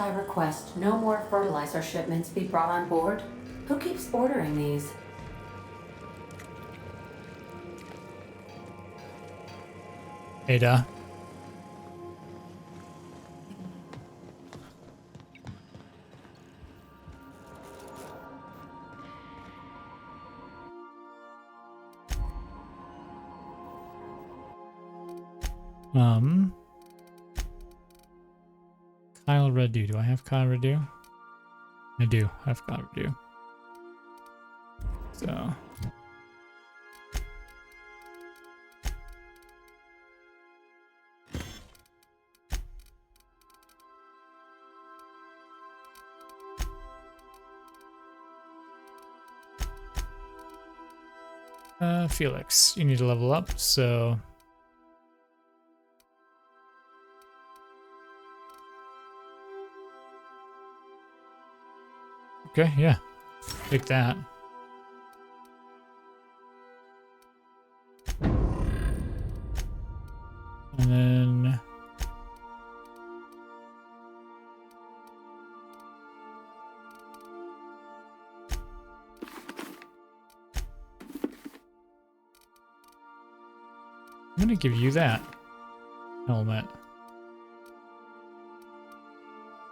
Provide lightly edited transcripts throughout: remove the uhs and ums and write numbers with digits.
I request no more fertilizer shipments be brought on board? Who keeps ordering these? Ada. Kyle Redu. Do I have Kyle Redu? I do have Kyle Redu. So. Felix, you need to level up, so. Okay, yeah. Take that. And then... I'm gonna give you that helmet.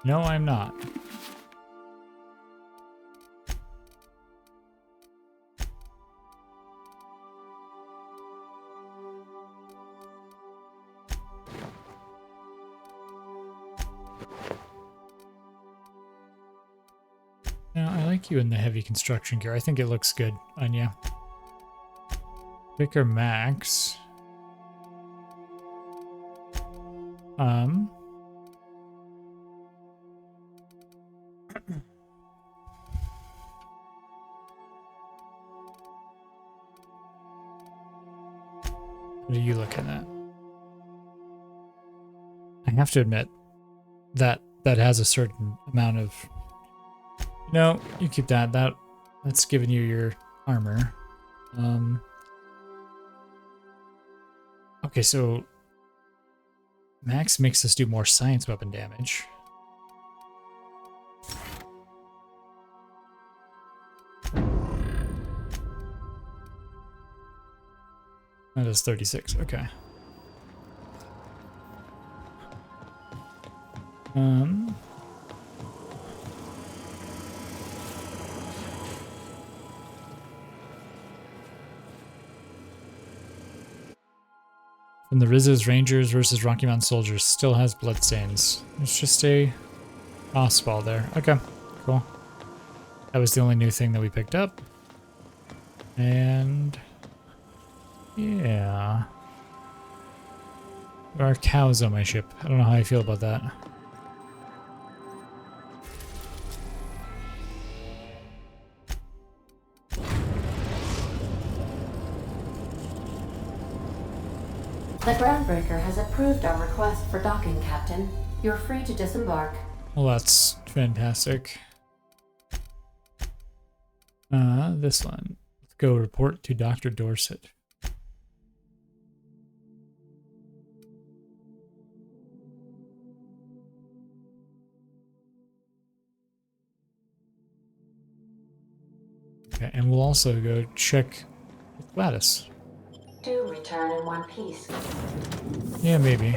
No, I'm not. No, I like you in the heavy construction gear. I think it looks good on you. Vicar Max. What are you looking at? I have to admit that that has a certain amount of... No, you keep that. That's giving you your armor. Okay, so Max makes us do more science weapon damage. That is 36. Okay. From the Rizzo's Rangers versus Rocky Mountain Soldiers, still has bloodstains. It's just a boss ball there. Okay, cool. That was the only new thing that we picked up. And yeah. There are cows on my ship. I don't know how I feel about that. The Groundbreaker has approved our request for docking, Captain. You're free to disembark. Well, that's fantastic. This one. Let's go report to Dr. Dorset. Okay, and we'll also go check with Gladys. Do return in one piece. Yeah, maybe.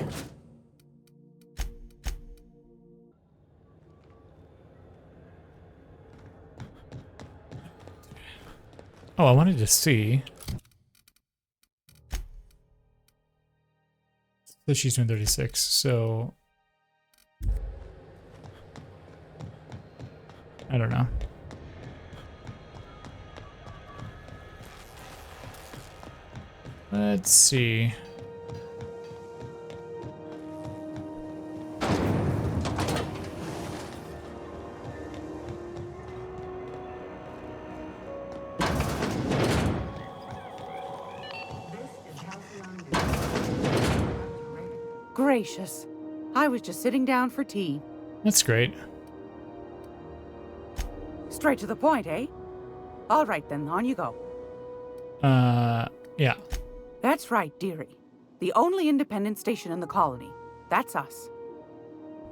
Oh, I wanted to see. So she's doing 36, so... I don't know. Let's see. Gracious. I was just sitting down for tea. That's great. Straight to the point, eh? All right then, on you go. Yeah. That's right, dearie. The only independent station in the colony. That's us.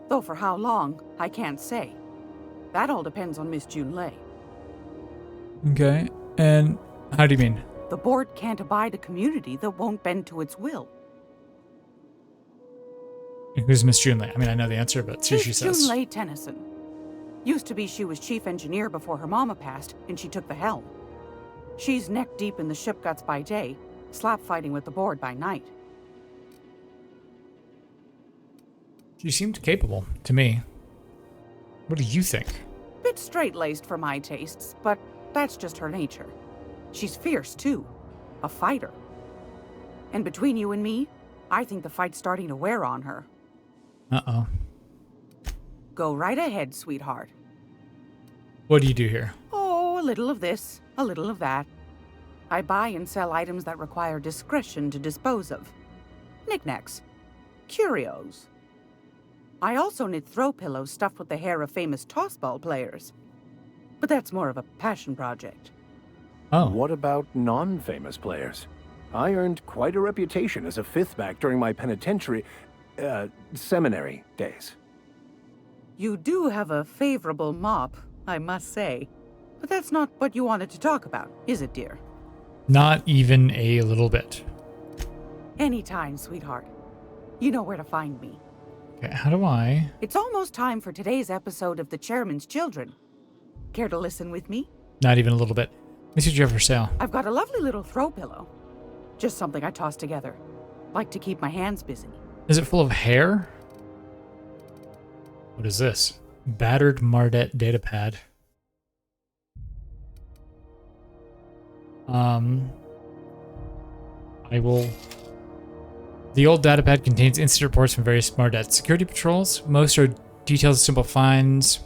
Though for how long, I can't say. That all depends on Miss Junlei. Okay. And how do you mean? The board can't abide a community that won't bend to its will. Who's Miss Junlei? I mean, I know the answer, but see what she Miss says. Junlei Tennyson. Used to be she was chief engineer before her mama passed, and she took the helm. She's neck deep in the ship guts by day, slap fighting with the board by night. She seemed capable to me. What do you think? Bit straight-laced for my tastes, but that's just her nature. She's fierce, too. A fighter. And between you and me, I think the fight's starting to wear on her. Uh-oh. Go right ahead, sweetheart. What do you do here? Oh, a little of this, a little of that. I buy and sell items that require discretion to dispose of. Knickknacks. Curios. I also knit throw pillows stuffed with the hair of famous tossball players. But that's more of a passion project. Oh. What about non-famous players? I earned quite a reputation as a fifth back during my penitentiary, seminary days. You do have a favorable mop, I must say. But that's not what you wanted to talk about, is it, dear? Not even a little bit. Anytime, sweetheart. You know where to find me. Okay, how do I... It's almost time for today's episode of The Chairman's Children. Care to listen with me? Not even a little bit. Let me see what you have for sale. I've got a lovely little throw pillow. Just something I toss together. Like to keep my hands busy. Is it full of hair? What is this? Battered Mardet datapad. I will... The old datapad contains incident reports from various Mardet security patrols. Most are details of simple finds,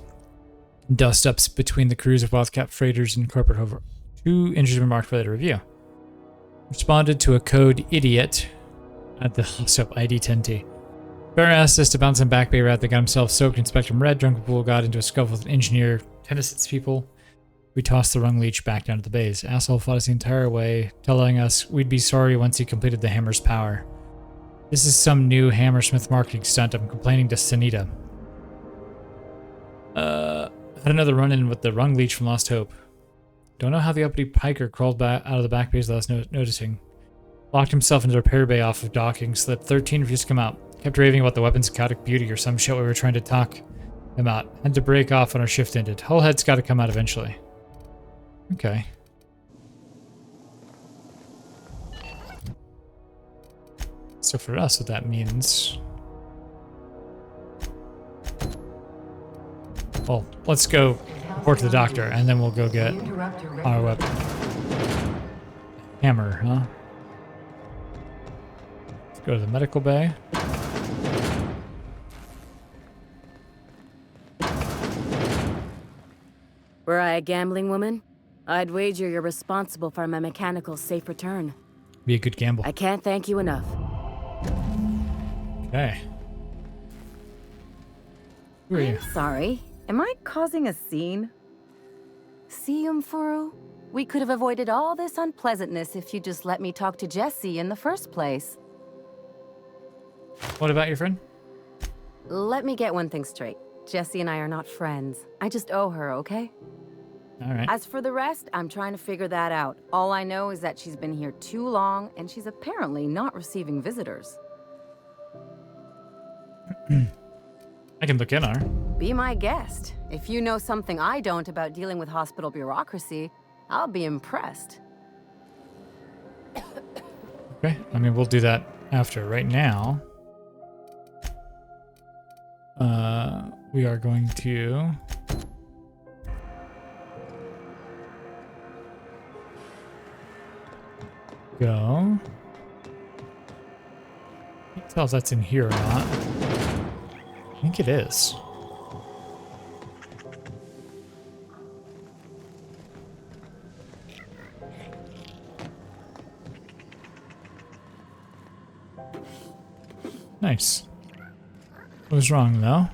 dust-ups between the crews of Wildcat freighters and corporate hover. 2 interesting remarks for later review. Responded to a code idiot at the sub ID 10T. Baron asked us to bounce him back bay rat that got himself soaked in Spectrum Red. Drunken Fool got into a scuffle with an engineer, Tennyson's people. We tossed the rung leech back down to the bays. Asshole fought us the entire way, telling us we'd be sorry once he completed the hammer's power. This is some new Hammersmith marketing stunt. I'm complaining to Sanita. Had another run-in with the rung leech from Lost Hope. Don't know how the uppity piker crawled back out of the back bays without us noticing. Locked himself into the repair bay off of docking, so that 13 refused to come out. Kept raving about the weapon's chaotic beauty or some shit we were trying to talk him out. Had to break off when our shift ended. Hullhead's got to come out eventually. Okay. So for us, what that means... Well, let's go report to the doctor, and then we'll go get our weapon. Hammer, huh? Let's go to the medical bay. Were I a gambling woman, I'd wager you're responsible for my mechanical safe return. Be a good gamble. I can't thank you enough. Okay. Who are you? I'm sorry. Am I causing a scene? See, Umfuru? We could have avoided all this unpleasantness if you just let me talk to Jessie in the first place. What about your friend? Let me get one thing straight. Jessie and I are not friends. I just owe her, okay? All right. As for the rest, I'm trying to figure that out. All I know is that she's been here too long, and she's apparently not receiving visitors. I can look in on her. Be my guest. If you know something I don't about dealing with hospital bureaucracy, I'll be impressed. Okay. I mean, we'll do that after. Right now, we are going to... go. Can't tell if that's in here or not. I think it is. Nice. What was wrong though?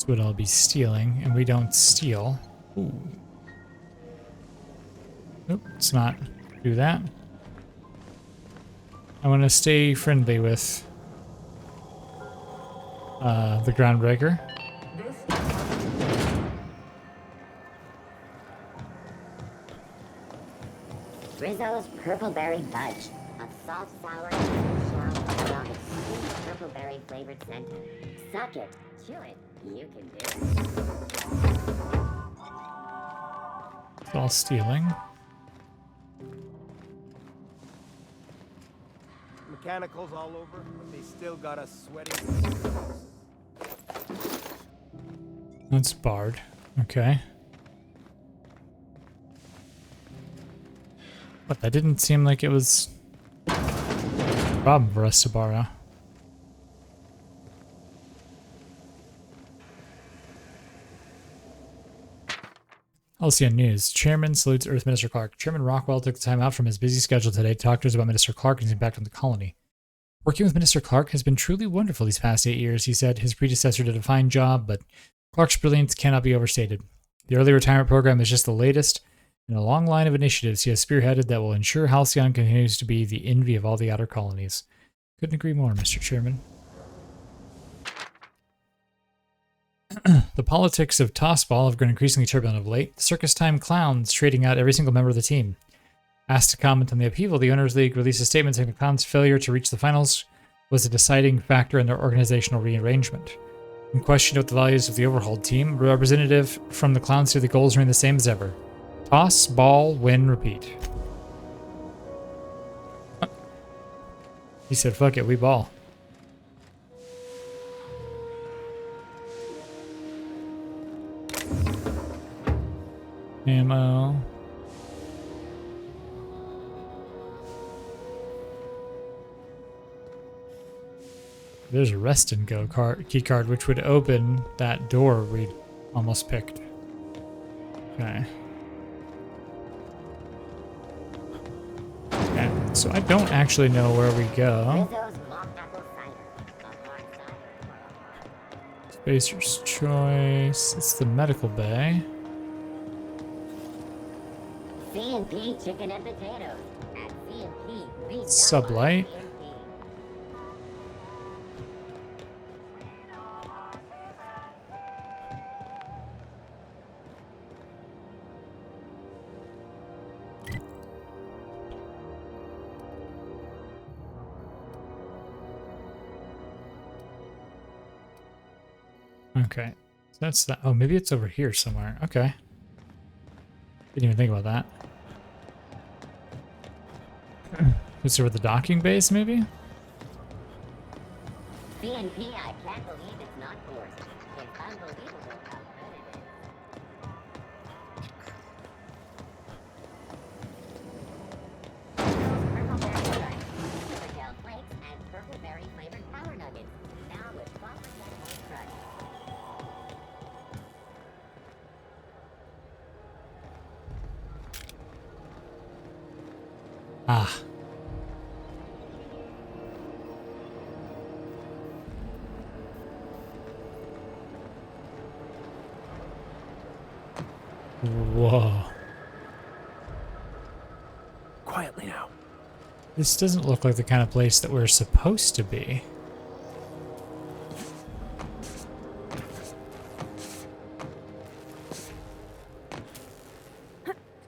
what I'll be stealing, and we don't steal. Ooh. Nope, let's not do that. I want to stay friendly with the groundbreaker. Rizzo's Purple Berry Fudge. A salt sour shell along a sweet purple berry flavored center. Suck it, chew it, you can do it. It's all stealing. Mechanicals all over, but they still got us sweating. That's barred. Okay. But that didn't seem like it was a problem for us to borrow. LCN News. Chairman salutes Earth Minister Clark. Chairman Rockwell took the time out from his busy schedule today to talk to us about Minister Clark and his impact on the colony. Working with Minister Clark has been truly wonderful these past 8 years, he said. His predecessor did a fine job, but Clark's brilliance cannot be overstated. The early retirement program is just the latest in a long line of initiatives he has spearheaded that will ensure Halcyon continues to be the envy of all the outer colonies. Couldn't agree more, Mr. Chairman. The politics of tossball have grown increasingly turbulent of late. The circus time clowns trading out every single member of the team. Asked to comment on the upheaval, the Owners' League released a statement saying the clowns' failure to reach the finals was a deciding factor in their organizational rearrangement. When questioned about the values of the overhauled team, a representative from the clowns said the goals remain the same as ever. Toss, ball, win, repeat. He said, fuck it, we ball. Ammo. There's a rest and go key card, which would open that door we almost picked. Okay. Okay, so I don't actually know where we go. Spacer's Choice. It's the medical bay. C&P chicken and potatoes. At C&P, we don't Sublight. want C&P. Okay. So that's that. Oh, maybe it's over here somewhere. Okay. Didn't even think about that. Is over the docking base, maybe? C&P, I can't believe it's not forced. It's unbelievable how good it is. Purple berry crunch, super gel flakes, and purple berry flavored power nuggets. Now with chocolate crunch. Ah. Whoa. Quietly now. This doesn't look like the kind of place that we're supposed to be.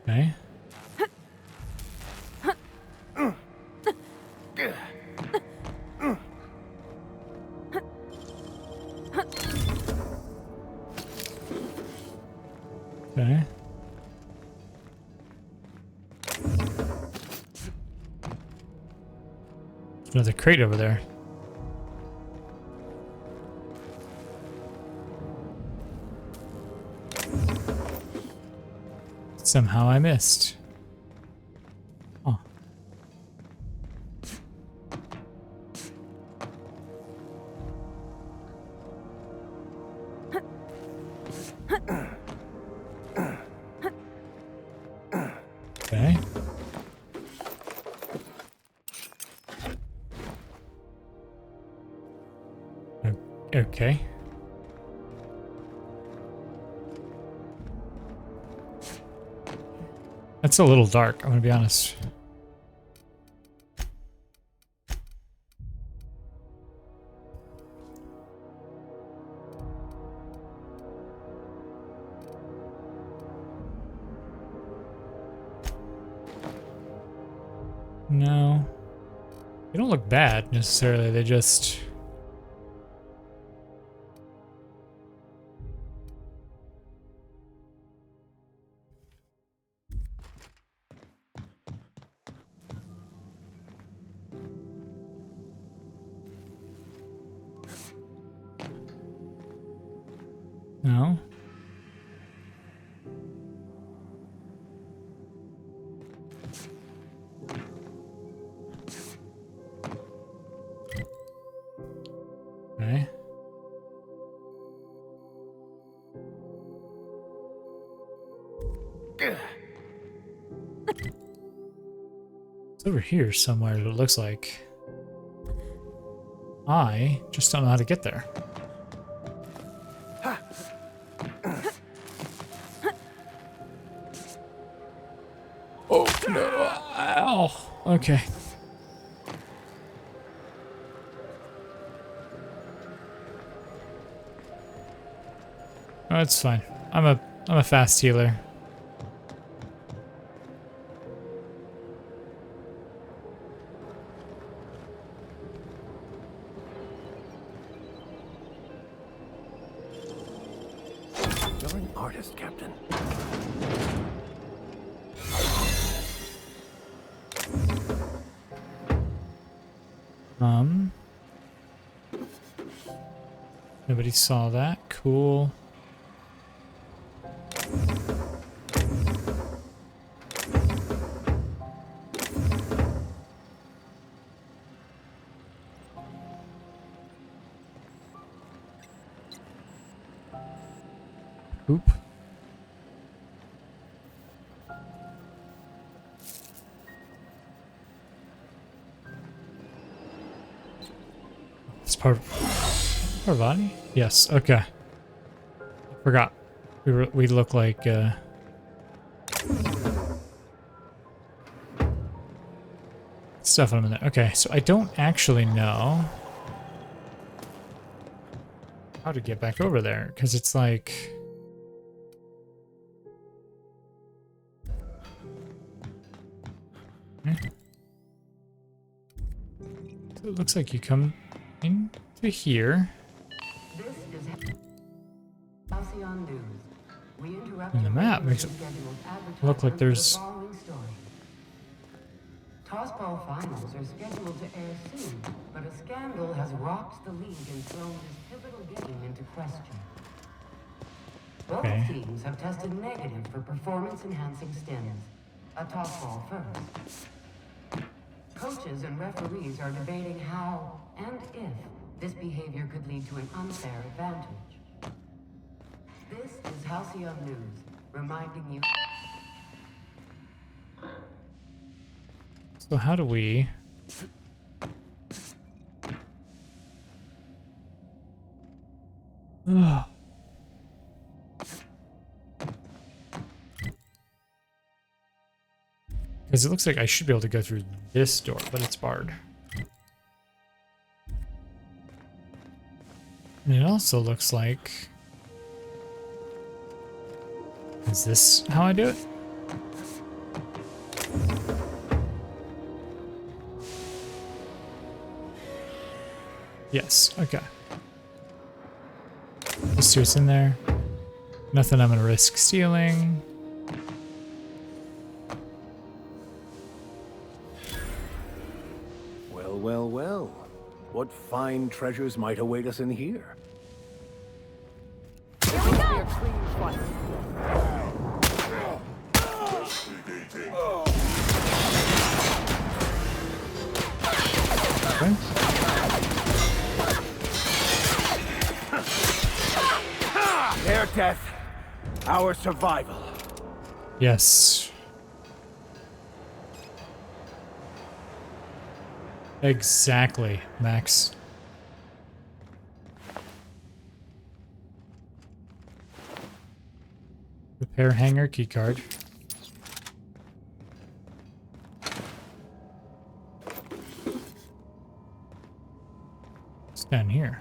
Okay. Okay. There's another crate over there. Somehow I missed. Oh. Okay. Okay. It's a little dark, I'm gonna be honest. No. They don't look bad necessarily, they just... No. Okay. It's over here somewhere, it looks like. I just don't know how to get there. Oh no! Ow! Okay. Oh, it's fine. I'm a fast healer. You're an artist, Captain. Nobody saw that. Cool. Oop. It's Parvati? Yes, okay. Forgot. We look like stuff on them in there. Okay, so I don't actually know how to get back over there, because it's like... So it looks like you come into here. And the map makes it look like there's... Tossball finals are scheduled to air soon, but a scandal has rocked the league and thrown this pivotal game into question. Both teams have tested negative for performance-enhancing stims. A tossball first. Coaches and referees are debating how and if this behavior could lead to an unfair advantage. This is Halcyon News, reminding you... So how do we... Because it looks like I should be able to go through this door, but it's barred. And it also looks like... Is this how I do it? Yes, okay. Just see what's in there. Nothing I'm gonna risk stealing. Well, well, well. What fine treasures might await us in here? Here we go! Okay. Their death, our survival. Yes. Exactly, Max. Repair hanger keycard. Down here.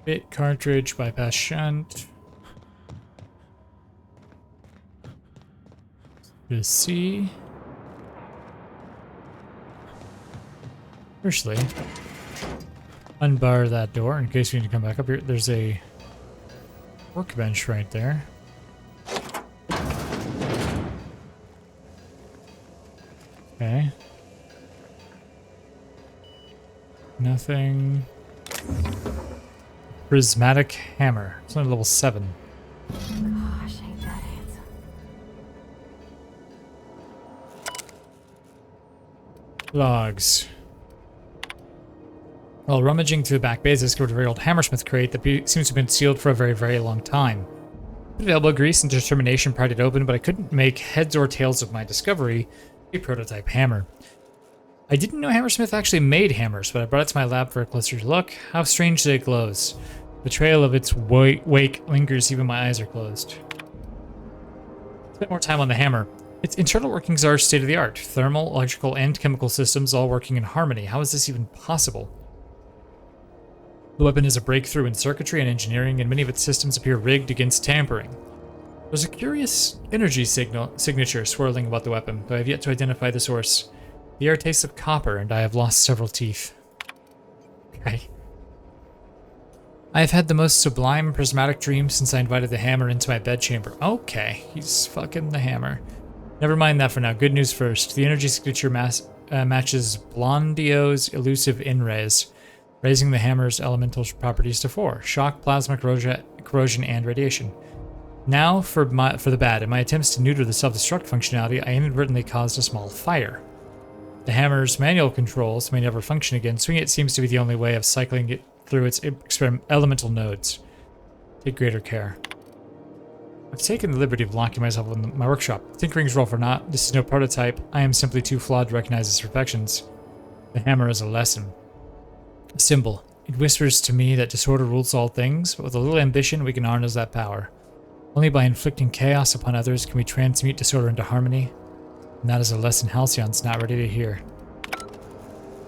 Bit cartridge, bypass shunt. To C. Firstly, unbar that door in case we need to come back up here. There's a workbench right there. Okay. Nothing. Prismatic hammer. It's only level 7. Gosh, ain't that handsome. Logs. While rummaging through the back bays, I discovered a very old hammersmith crate that seems to have been sealed for a very, very long time. Put elbow grease and determination pried it open, but I couldn't make heads or tails of my discovery, a prototype hammer. I didn't know Hammersmith actually made hammers, but I brought it to my lab for a closer look. How strange that it glows. The trail of its wake lingers even my eyes are closed. Spent more time on the hammer. Its internal workings are state-of-the-art. Thermal, electrical, and chemical systems all working in harmony. How is this even possible? The weapon is a breakthrough in circuitry and engineering, and many of its systems appear rigged against tampering. There's a curious energy signature swirling about the weapon, though I have yet to identify the source. The air tastes of copper, and I have lost several teeth. Okay. I have had the most sublime prismatic dream since I invited the hammer into my bedchamber. Okay, he's fucking the hammer. Never mind that for now. Good news first. The energy signature matches Blondio's elusive Inres, raising the hammer's elemental properties to 4. Shock, plasma, corrosion, and radiation. Now for the bad. In my attempts to neuter the self-destruct functionality, I inadvertently caused a small fire. The hammer's manual controls may never function again. Swinging it seems to be the only way of cycling it through its elemental nodes. Take greater care. I've taken the liberty of locking myself in my workshop. Tinkering's roll for naught. This is no prototype. I am simply too flawed to recognize its perfections. The hammer is a lesson. A symbol. It whispers to me that disorder rules all things, but with a little ambition we can harness that power. Only by inflicting chaos upon others can we transmute disorder into harmony. And that is a lesson Halcyon's not ready to hear.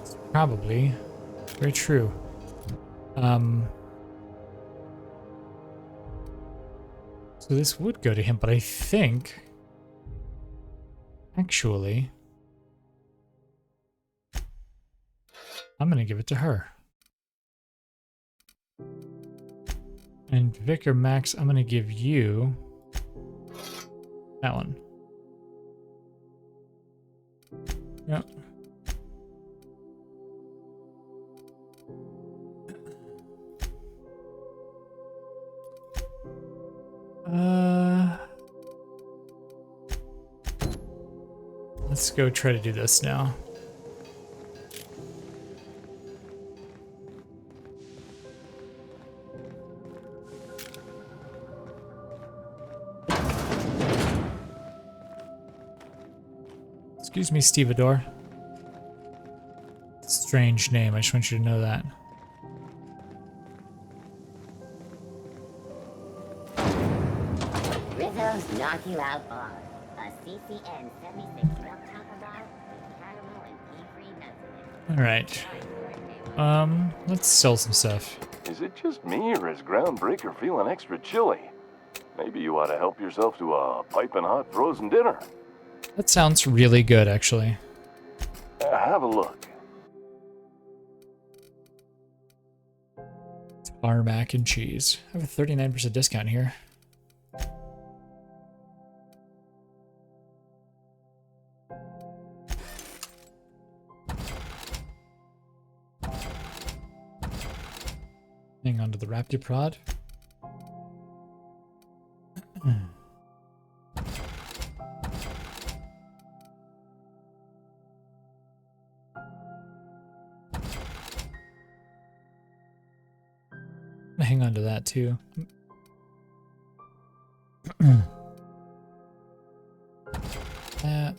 It's probably very true. So this would go to him, but I think actually I'm gonna give it to her. And Vic or Max, I'm gonna give you that one. Yep. Let's go try to do this now. Excuse me, Stevedore. Strange name, I just want you to know that. Rizzo's knock you out bar. A CCN 76 milk taco bar with caramel and pea-free nuts in it. Alright. Let's sell some stuff. Is it just me, or is Groundbreaker feeling extra chilly? Maybe you ought to help yourself to a piping hot frozen dinner. That sounds really good, actually. Have a look. Tarmac and cheese. I have a 39% discount here. Hang on to the Raptiprod. Hang on to that too. That.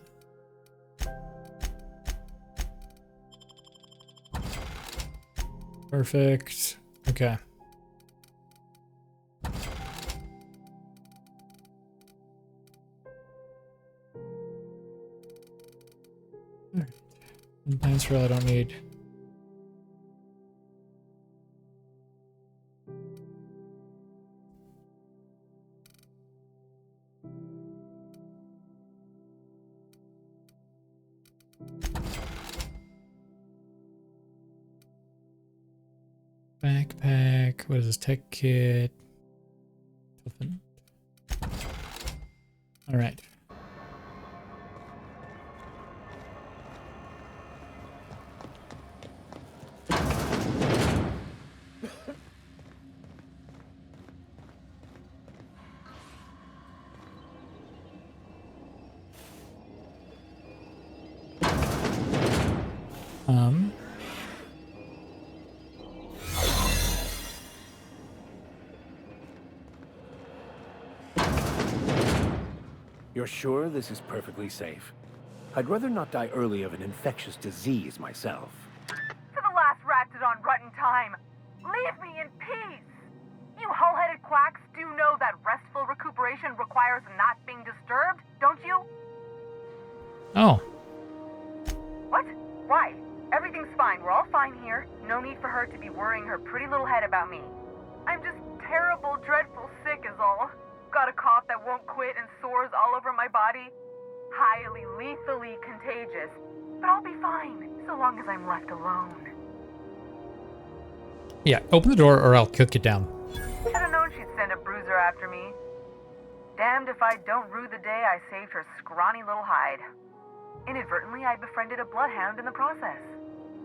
Perfect. Okay. Science roll I don't need. Backpack. What is this? Tech kit. All right. You're sure this is perfectly safe? I'd rather not die early of an infectious disease myself. To the last ratted on rotten time, leave me in peace! You hull-headed quacks do know that restful recuperation requires not being disturbed, don't you? Oh. What? Why? Everything's fine. We're all fine here. No need for her to be worrying her pretty little head about me. I'm just terrible, dreadful sick is all. Got a cough that won't quit and sores all over my body. Highly, lethally contagious. But I'll be fine, so long as I'm left alone. Yeah, open the door or I'll cook it down. Should've known she'd send a bruiser after me. Damned if I don't rue the day I saved her scrawny little hide. Inadvertently, I befriended a bloodhound in the process.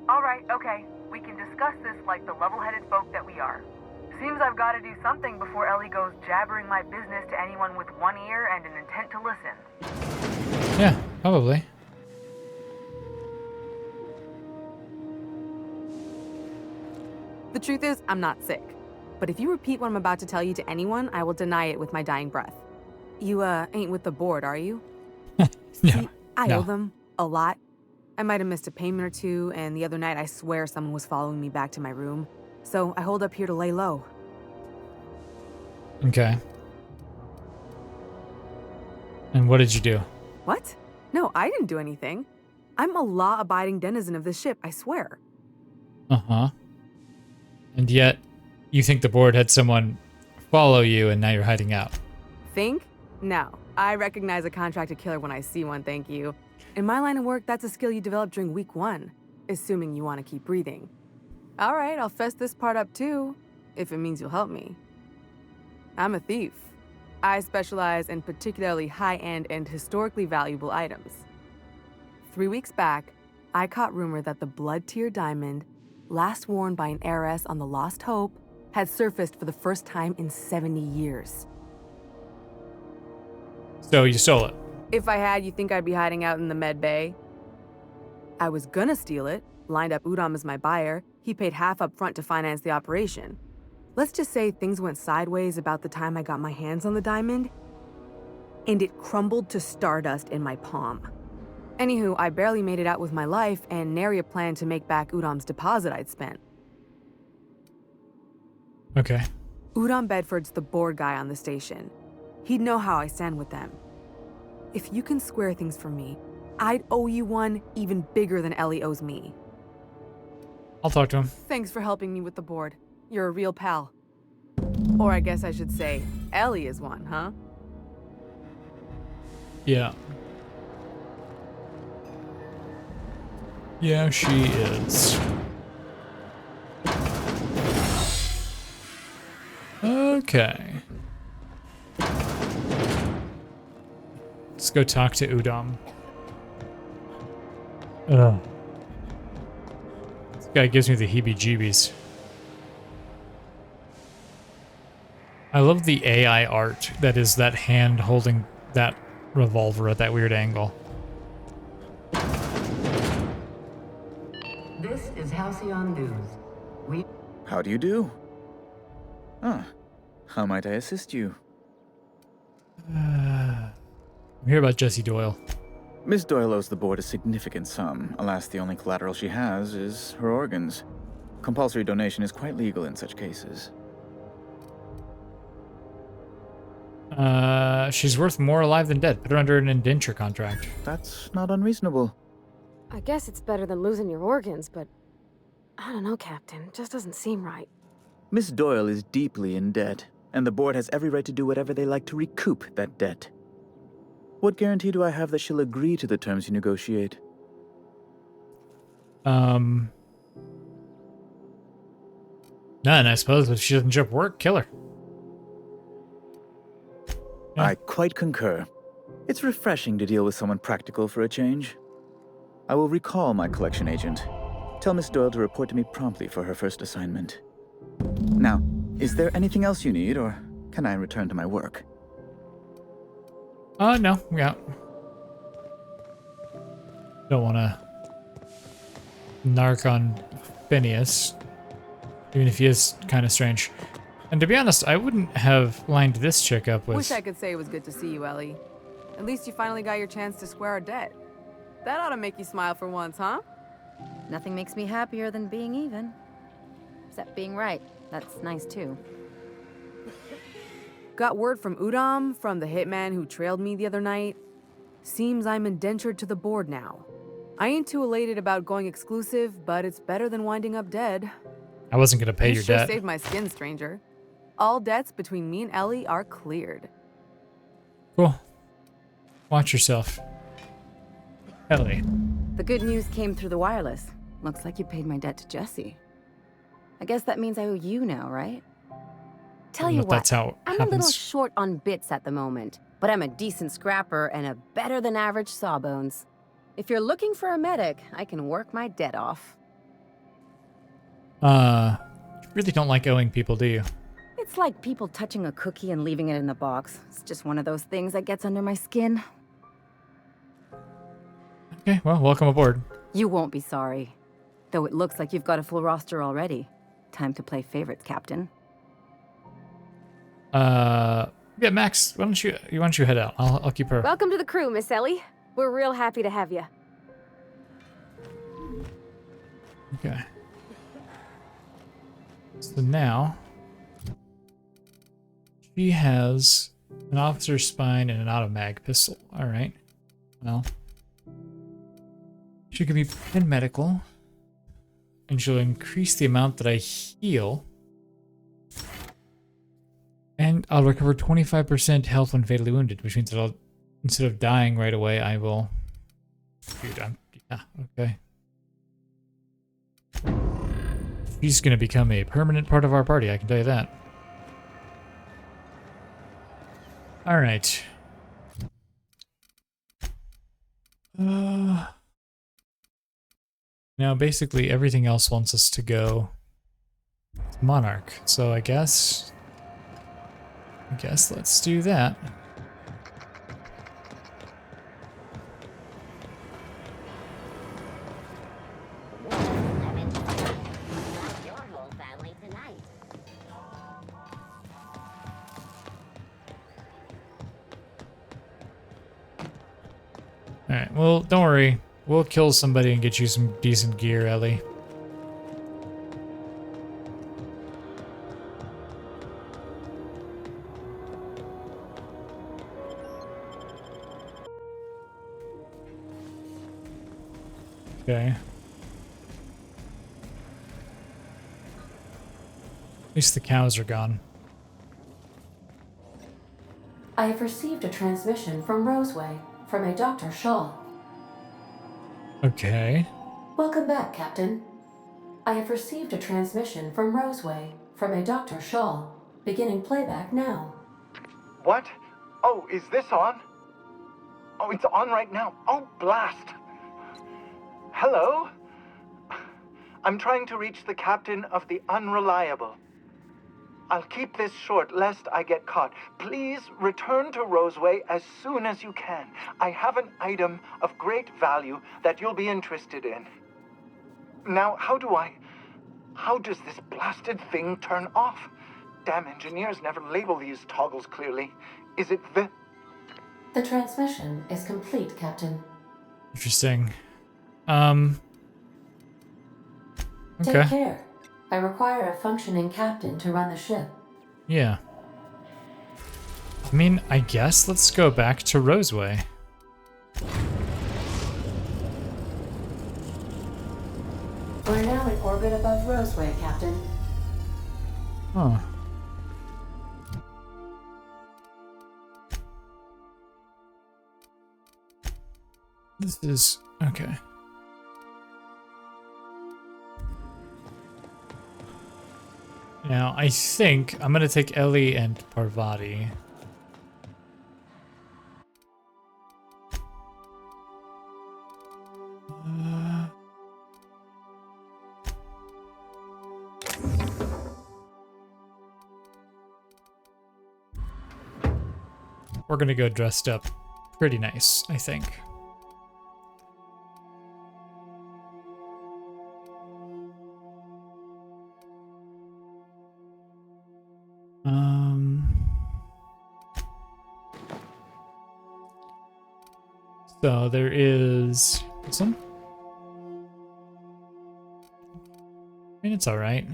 Alright, okay. We can discuss this like the level-headed folk that we are. Seems I've got to do something before Ellie goes jabbering my business to anyone with one ear and an intent to listen. Yeah, probably. The truth is, I'm not sick. But if you repeat what I'm about to tell you to anyone, I will deny it with my dying breath. You, ain't with the board, are you? No. See, I No. owe them a lot. I might have missed a payment or two, and the other night I swear someone was following me back to my room. So I hold up here to lay low. Okay. And what did you do? What? No, I didn't do anything. I'm a law-abiding denizen of this ship, I swear. Uh-huh. And yet, you think the board had someone follow you and now you're hiding out. Think? No. I recognize a contracted killer when I see one, thank you. In my line of work, that's a skill you develop during week 1, assuming you want to keep breathing. All right, I'll fess this part up too, if it means you'll help me. I'm a thief. I specialize in particularly high-end and historically valuable items. 3 weeks back, I caught rumor that the blood-tier diamond, last worn by an heiress on the Lost Hope, had surfaced for the first time in 70 years. So you stole it. If I had, you think I'd be hiding out in the med bay? I was gonna steal it, lined up Udom as my buyer. He paid half up front to finance the operation. Let's just say things went sideways about the time I got my hands on the diamond, and it crumbled to stardust in my palm. Anywho, I barely made it out with my life, and nary a plan to make back Udom's deposit I'd spent. Okay. Udom Bedford's the board guy on the station. He'd know how I stand with them. If you can square things for me, I'd owe you one even bigger than Ellie owes me. I'll talk to him. Thanks for helping me with the board. You're a real pal. Or I guess I should say, Ellie is one, huh? Yeah. Yeah, she is. Okay. Let's go talk to Udom. Ugh. This guy gives me the heebie-jeebies. I love the AI art that is that hand holding that revolver at that weird angle. This is Halcyon News. How do you do? Ah, how might I assist you? I'm here about Jessie Doyle. Miss Doyle owes the board a significant sum. Alas, the only collateral she has is her organs. Compulsory donation is quite legal in such cases. She's worth more alive than dead. Put her under an indenture contract. That's not unreasonable. I guess it's better than losing your organs, but I don't know, Captain. It just doesn't seem right. Miss Doyle is deeply in debt, and the board has every right to do whatever they like to recoup that debt. What guarantee do I have that she'll agree to the terms you negotiate? None, I suppose. If she doesn't show up work, kill her. Yeah. I quite concur. It's refreshing to deal with someone practical for a change. I will recall my collection agent. Tell Miss Doyle to report to me promptly for her first assignment. Now, is there anything else you need, or can I return to my work? No, yeah. Don't want to narc on Phineas, even if he is kind of strange. And to be honest, I wouldn't have lined this chick up with... Wish I could say it was good to see you, Ellie. At least you finally got your chance to square our debt. That ought to make you smile for once, huh? Nothing makes me happier than being even. Except being right. That's nice, too. Got word from Udom, from the hitman who trailed me the other night. Seems I'm indentured to the board now. I ain't too elated about going exclusive, but it's better than winding up dead. I wasn't going to pay You your sure debt. saved my skin, stranger. All debts between me and Ellie are cleared. Cool. Watch yourself. Ellie. The good news came through the wireless. Looks like you paid my debt to Jesse. I guess that means I owe you now, right? Tell you what, That's how it I'm happens. a little short on bits at the moment, but I'm a decent scrapper and a better than average sawbones. If you're looking for a medic, I can work my debt off. You really don't like owing people, do you? It's like people touching a cookie and leaving it in the box. It's just one of those things that gets under my skin. Okay, well, welcome aboard. You won't be sorry. Though it looks like you've got a full roster already. Time to play favorites, Captain. Yeah, Max, why don't you head out? I'll keep her. Welcome to the crew, Miss Ellie. We're real happy to have you. Okay. So now she has an officer's spine and an automag pistol. All right. Well, she can be in medical, and she'll increase the amount that I heal. And I'll recover 25% health when fatally wounded, which means that I'll, instead of dying right away, I will... Dude, yeah, okay. She's going to become a permanent part of our party, I can tell you that. Alright. Now, basically, everything else wants us to go to Monarch, so I guess let's do that. Alright, well, don't worry. We'll kill somebody and get you some decent gear, Ellie. Okay. At least the cows are gone. I have received a transmission from Roseway, from a Dr. Shaw. Okay. Welcome back, Captain. I have received a transmission from Roseway, from a Dr. Shaw. Beginning playback now. What? Oh, is this on? Oh, it's on right now. Oh, blast. Hello? I'm trying to reach the captain of the Unreliable. I'll keep this short lest I get caught. Please return to Roseway as soon as you can. I have an item of great value that you'll be interested in. Now, how does this blasted thing turn off? Damn engineers never label these toggles clearly. Is it the... The transmission is complete, Captain. Interesting. Okay. Take care. I require a functioning captain to run the ship. Yeah. I mean, I guess let's go back to Roseway. We're now in orbit above Roseway, Captain. Huh. This is... okay. Now, I think I'm gonna take Ellie and Parvati. We're gonna go dressed up pretty nice, I think. So there is this one. I mean, it's all right.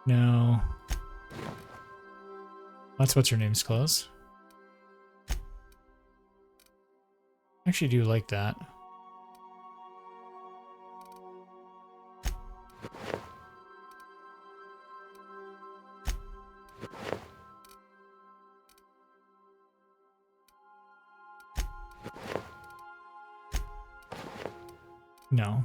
No. What's her name's clothes. Actually, do like that. No.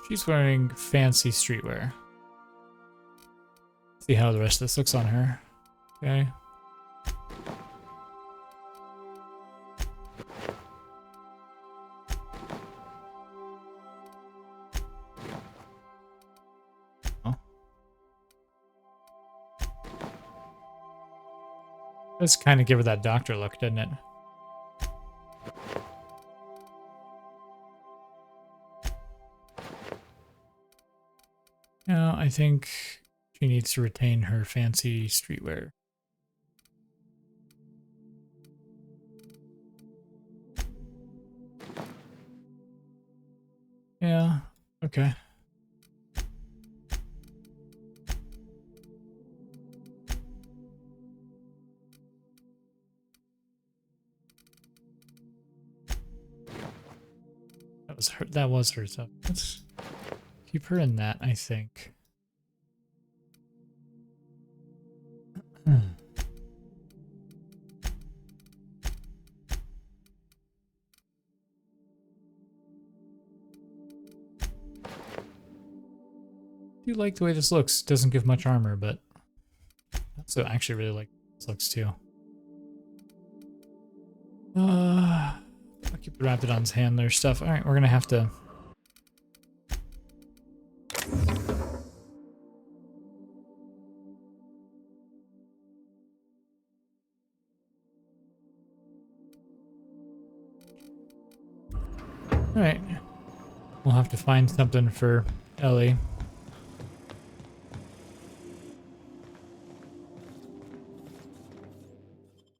She's wearing fancy streetwear. See how the rest of this looks on her. Okay. Oh. Does kind of give her that doctor look, doesn't it? No, I think she needs to retain her fancy streetwear. Yeah, okay. That was her, so let's keep her in that, I think. I do like the way this looks. Doesn't give much armor, but I also actually really like this looks too. I'll keep the Raptidon's handler stuff. Alright, we're gonna have to... Alright. We'll have to find something for Ellie.